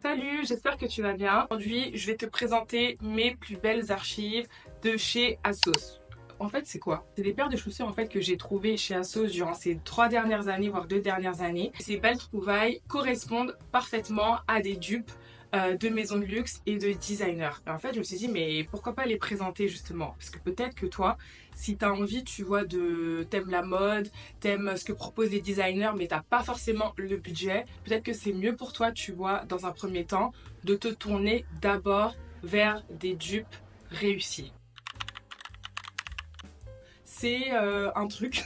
Salut, j'espère que tu vas bien. Aujourd'hui, je vais te présenter mes plus belles archives de chez ASOS. En fait, c'est quoi? C'est des paires de chaussures que j'ai trouvées chez ASOS durant ces 3 dernières années, voire 2 dernières années. Ces belles trouvailles correspondent parfaitement à des dupes de maisons de luxe et de designers. Et en fait, je me suis dit, mais pourquoi pas les présenter justement? Parce que peut-être que toi, si tu as envie, tu vois, t'aimes la mode, t'aimes ce que proposent les designers, mais t'as pas forcément le budget, peut-être que c'est mieux pour toi, tu vois, dans un premier temps, de te tourner d'abord vers des dupes réussis. C'est un truc,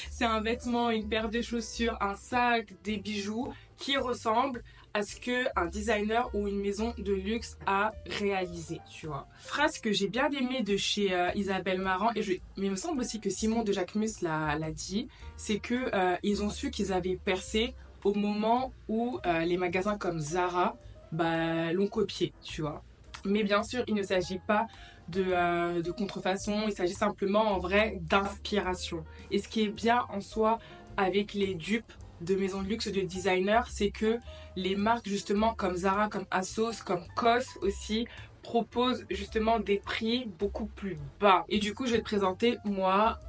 c'est un vêtement, une paire de chaussures, un sac, des bijoux qui ressemblent à ce que un designer ou une maison de luxe a réalisé, tu vois. Phrase que j'ai bien aimée de chez Isabelle Marant, mais il me semble aussi que Simon de Jacquemus l'a dit, c'est que ils ont su qu'ils avaient percé au moment où les magasins comme Zara l'ont copié, tu vois. Mais bien sûr, il ne s'agit pas de contrefaçon, il s'agit simplement en vrai d'inspiration. Et ce qui est bien en soi avec les dupes de maisons de luxe, de designers, c'est que les marques justement comme Zara, comme ASOS, comme COS aussi proposent justement des prix beaucoup plus bas. Et du coup, je vais te présenter moi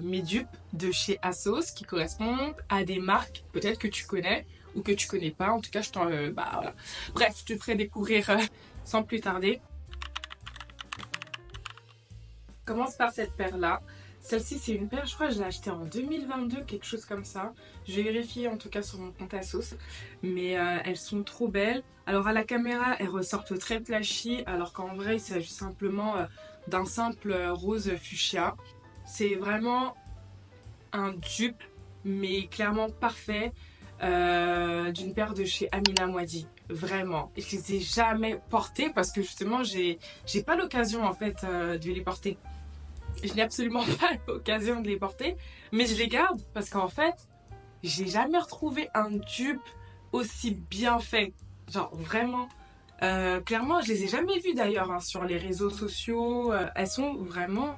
mes dupes de chez ASOS qui correspondent à des marques peut-être que tu connais ou que tu connais pas. En tout cas, voilà. Bref, je te ferai découvrir sans plus tarder. Je commence par cette paire-là. Celle-ci, c'est une paire, je crois que je l'ai achetée en 2022, quelque chose comme ça. Je vais vérifier en tout cas sur mon compte ASOS. Mais elles sont trop belles. Alors à la caméra, elles ressortent très flashy, alors qu'en vrai, il s'agit simplement d'un simple rose fuchsia. C'est vraiment un dupe, mais clairement parfait, d'une paire de chez Amina Mouadi. Vraiment. Et je les ai jamais portées parce que justement, j'ai pas l'occasion en fait de les porter. Je n'ai absolument pas l'occasion de les porter, mais je les garde parce qu'en fait, j'ai jamais retrouvé un dupe aussi bien fait. Genre vraiment. Clairement, je les ai jamais vues d'ailleurs sur les réseaux sociaux. Elles sont vraiment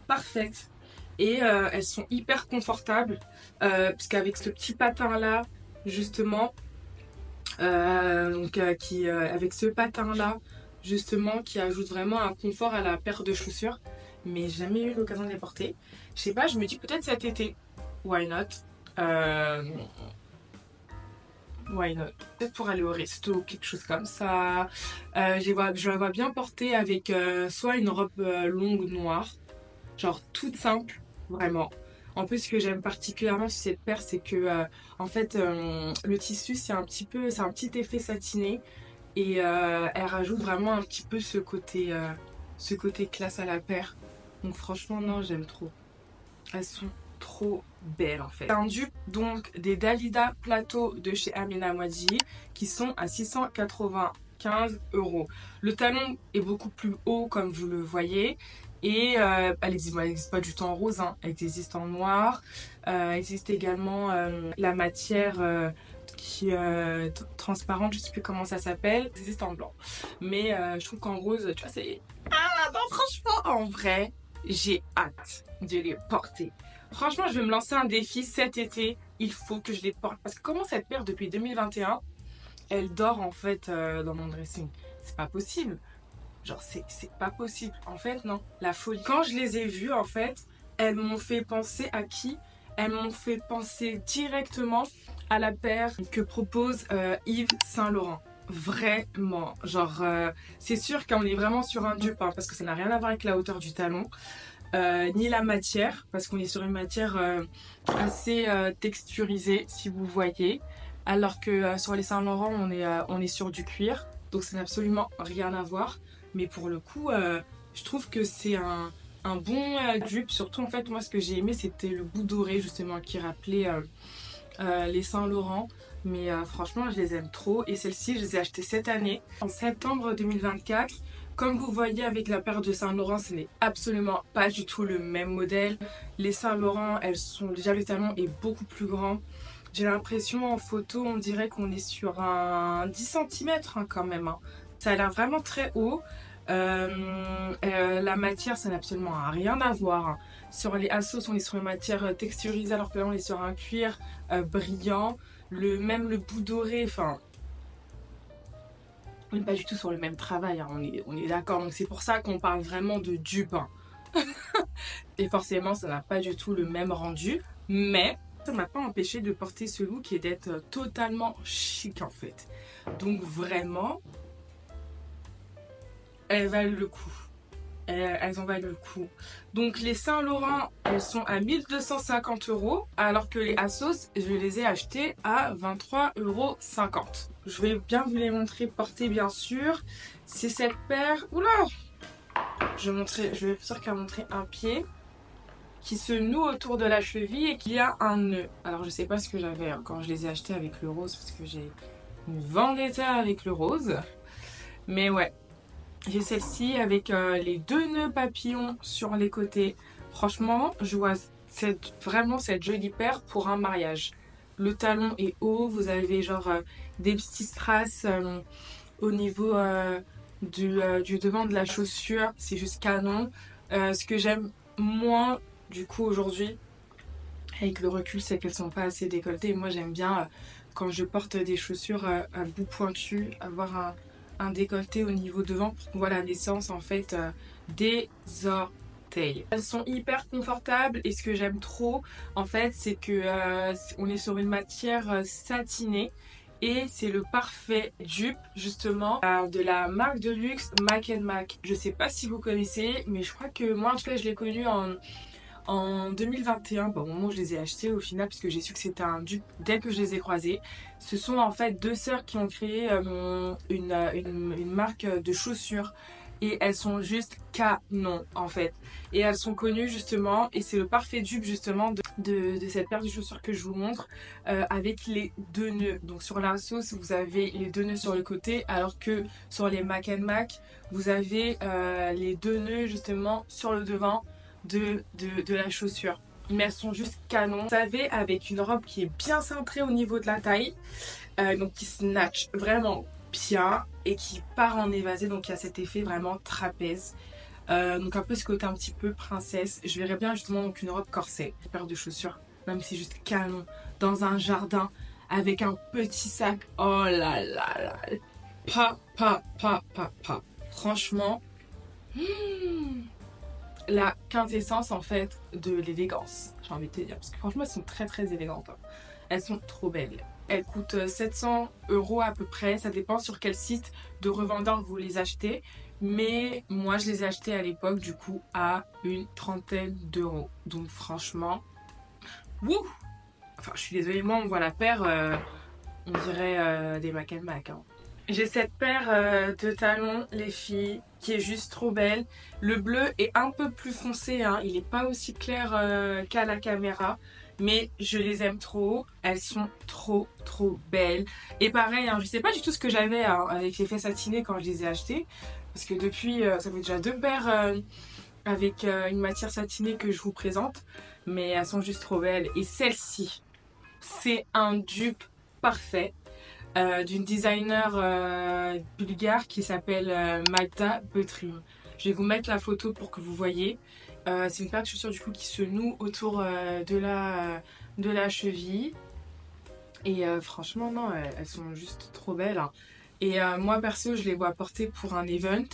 parfaites. Et elles sont hyper confortables. Puisqu'avec ce petit patin là, justement, avec ce patin là, justement, qui ajoute vraiment un confort à la paire de chaussures. Mais j'ai jamais eu l'occasion de les porter. Je sais pas, je me dis peut-être cet été. Why not? Euh, Why not? Peut-être pour aller au resto, quelque chose comme ça. Je la vois bien porter avec soit une robe longue noire, genre toute simple, vraiment. En plus, ce que j'aime particulièrement sur cette paire, c'est que en fait, le tissu, c'est un petit effet satiné et elle rajoute vraiment un petit peu ce côté classe à la paire. Donc franchement, non, j'aime trop. Elles sont trop belles en fait. C'est un dupe donc des Dalida Plateau de chez Amina Mouadi qui sont à 695 €. Le talon est beaucoup plus haut comme vous le voyez. Et elle existe pas du tout en rose, hein. Elle existe en noir. Existe également la matière qui transparente, je sais plus comment ça s'appelle. Elle existe en blanc. Mais je trouve qu'en rose, tu vois, c'est... Ah non, franchement, en vrai, j'ai hâte de les porter. Franchement, je vais me lancer un défi cet été. Il faut que je les porte. Parce que comment cette paire, depuis 2021, elle dort en fait dans mon dressing. C'est pas possible. Genre, c'est pas possible. En fait, non. La folie. Quand je les ai vues, en fait, elles m'ont fait penser à qui? Elles m'ont fait penser directement à la paire que propose Yves Saint Laurent. Vraiment. Genre, c'est sûr qu'on est vraiment sur un dupe, hein, parce que ça n'a rien à voir avec la hauteur du talon. Ni la matière, parce qu'on est sur une matière assez texturisée, si vous voyez. Alors que sur les Saint Laurent, on est sur du cuir. Donc ça n'a absolument rien à voir. Mais pour le coup, je trouve que c'est un bon dupe. Surtout, en fait, moi, ce que j'ai aimé, c'était le bout doré, justement, qui rappelait les Saint Laurent. Mais franchement, je les aime trop. Et celles-ci, je les ai achetées cette année, en septembre 2024. Comme vous voyez avec la paire de Saint Laurent, ce n'est absolument pas du tout le même modèle. Les Saint Laurent, déjà le talon est beaucoup plus grand. J'ai l'impression en photo, on dirait qu'on est sur un 10 cm quand même, hein. Ça a l'air vraiment très haut. La matière, ça n'a absolument rien à voir, hein. Sur les ASOS, on est sur une matière texturisée, alors que là, on est sur un cuir brillant. Même le bout doré, enfin, On n'est pas du tout sur le même travail, hein, on est d'accord. Donc c'est pour ça qu'on parle vraiment de dupe, hein. Et forcément, ça n'a pas du tout le même rendu. Mais ça m'a pas empêché de porter ce look et d'être totalement chic en fait. Donc vraiment, elles valent le coup. Elles en valent le coup. Donc les Saint-Laurent, elles sont à 1250 €, alors que les Assos, je les ai achetées à 23,50 €. Je vais bien vous les montrer portées bien sûr. C'est cette paire. Oula! Je vais sûr qu'à montrer un pied qui se noue autour de la cheville et qu'il y a un nœud. Alors je sais pas ce que j'avais quand je les ai achetées avec le rose parce que j'ai une vendetta avec le rose. Mais ouais, j'ai celle-ci avec les 2 nœuds papillons sur les côtés. Franchement, je vois vraiment cette jolie paire pour un mariage. Le talon est haut, vous avez genre des petits strass au niveau du devant de la chaussure. C'est juste canon. Ce que j'aime moins du coup aujourd'hui, avec le recul, c'est qu'elles sont pas assez décolletées. Moi j'aime bien quand je porte des chaussures à bout pointu, avoir un décolleté au niveau devant pour qu'on voit la naissance en fait des orteils. Elles sont hyper confortables et ce que j'aime trop en fait c'est que on est sur une matière satinée et c'est le parfait dupe justement de la marque de luxe Mac Mac. Je sais pas si vous connaissez mais je crois que moi en tout cas je l'ai connu en 2021, au moment où je les ai achetés au final, puisque j'ai su que c'était un dupe dès que je les ai croisés. Ce sont en fait 2 sœurs qui ont créé une marque de chaussures. Et elles sont juste canon en fait. Et elles sont connues justement, et c'est le parfait dupe justement de cette paire de chaussures que je vous montre, avec les 2 nœuds. Donc sur la sauce, vous avez les 2 nœuds sur le côté, alors que sur les Mac Mac, vous avez les 2 nœuds justement sur le devant de la chaussure. Mais elles sont juste canon. Vous savez, avec une robe qui est bien cintrée au niveau de la taille, donc qui snatch vraiment bien et qui part en évasé, donc il y a cet effet vraiment trapèze. Donc un peu ce côté un petit peu princesse. Je verrais bien justement donc une robe corset, une paire de chaussures, même si c'est juste canon, dans un jardin avec un petit sac. Oh là là là, pas. Franchement, la quintessence en fait de l'élégance, j'ai envie de te dire, parce que franchement elles sont très élégantes, hein. Elles sont trop belles. Elles coûtent 700 € à peu près, ça dépend sur quel site de revendeur vous les achetez, mais moi je les ai achetées à l'époque du coup à une trentaine d'euros, donc franchement wouh, enfin je suis désolée, moi on voit la paire, on dirait des Mac Mac, hein. J'ai cette paire de talons, les filles, qui est juste trop belle. Le bleu est un peu plus foncé, hein. Il n'est pas aussi clair qu'à la caméra. Mais je les aime trop. Elles sont trop belles. Et pareil, hein, je sais pas du tout ce que j'avais avec l'effet satiné quand je les ai achetées. Parce que depuis, ça fait déjà 2 paires avec une matière satinée que je vous présente. Mais elles sont juste trop belles. Et celle-ci, c'est un dupe parfait. D'une designer bulgare qui s'appelle Magda Butrim. Je vais vous mettre la photo pour que vous voyez. C'est une paire de chaussures du coup qui se noue autour de la cheville. Et franchement non, elles sont juste trop belles, hein. Et moi perso je les vois porter pour un event.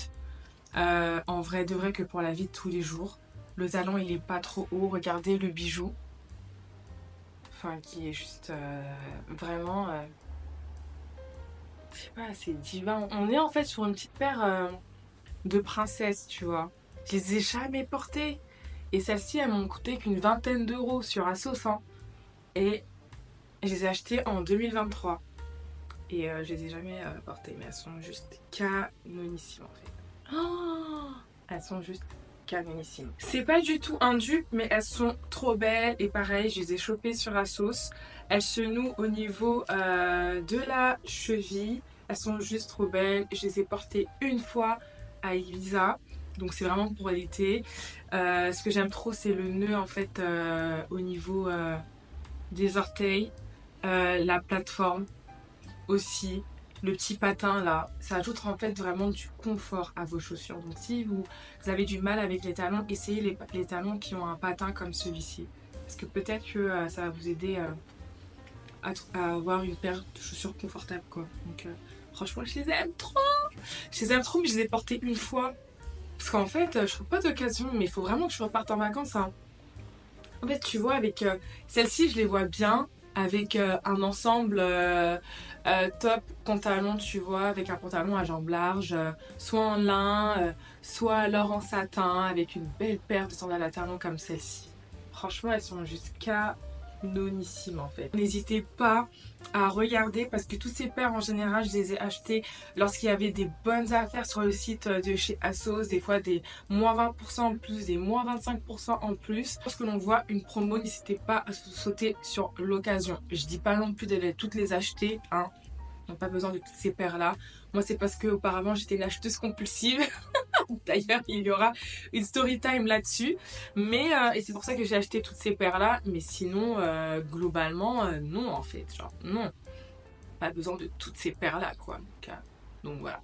En vrai de vrai que pour la vie de tous les jours. Le talon il est pas trop haut. Regardez le bijou. Enfin qui est juste vraiment... je sais pas, c'est divin. On est en fait sur une petite paire de princesses, tu vois. Je les ai jamais portées. Et celles-ci, elles m'ont coûté qu'une vingtaine d'euros sur Asos, hein. Et je les ai achetées en 2023. Et je les ai jamais portées. Mais elles sont juste canonissimes en fait. Oh, elles sont juste canonissimes. C'est pas du tout un dupe, mais elles sont trop belles. Et pareil, je les ai chopées sur Asos. Elles se nouent au niveau de la cheville. Elles sont juste trop belles. Je les ai portées une fois à Ibiza. Donc c'est vraiment pour l'été. Ce que j'aime trop, c'est le nœud en fait au niveau des orteils. La plateforme aussi. Le petit patin là. Ça ajoute en fait vraiment du confort à vos chaussures. Donc si vous avez du mal avec les talons, essayez les talons qui ont un patin comme celui-ci. Parce que peut-être que ça va vous aider à avoir une paire de chaussures confortables quoi. Donc franchement je les aime trop. Je les aime trop, mais je les ai portées une fois. Parce qu'en fait, je trouve pas d'occasion, mais il faut vraiment que je reparte en vacances, hein. En fait, tu vois, avec celle-ci, je les vois bien avec un ensemble top pantalon, tu vois, avec un pantalon à jambes larges, soit en lin, soit alors en satin, avec une belle paire de sandales à talons comme celle-ci. Franchement, elles sont juste canonissimes en fait. N'hésitez pas à regarder parce que toutes ces paires en général, je les ai achetées lorsqu'il y avait des bonnes affaires sur le site de chez ASOS, des fois des moins 20% en plus, des moins 25% en plus. Lorsque l'on voit une promo, n'hésitez pas à sauter sur l'occasion. Je dis pas non plus d'aller toutes les acheter, hein. On n'a pas besoin de toutes ces paires là. Moi c'est parce que auparavant j'étais une acheteuse compulsive. D'ailleurs il y aura une story time là-dessus. Mais et c'est pour ça que j'ai acheté toutes ces paires là. Mais sinon globalement non en fait. Genre non. Pas besoin de toutes ces paires là quoi. Donc voilà.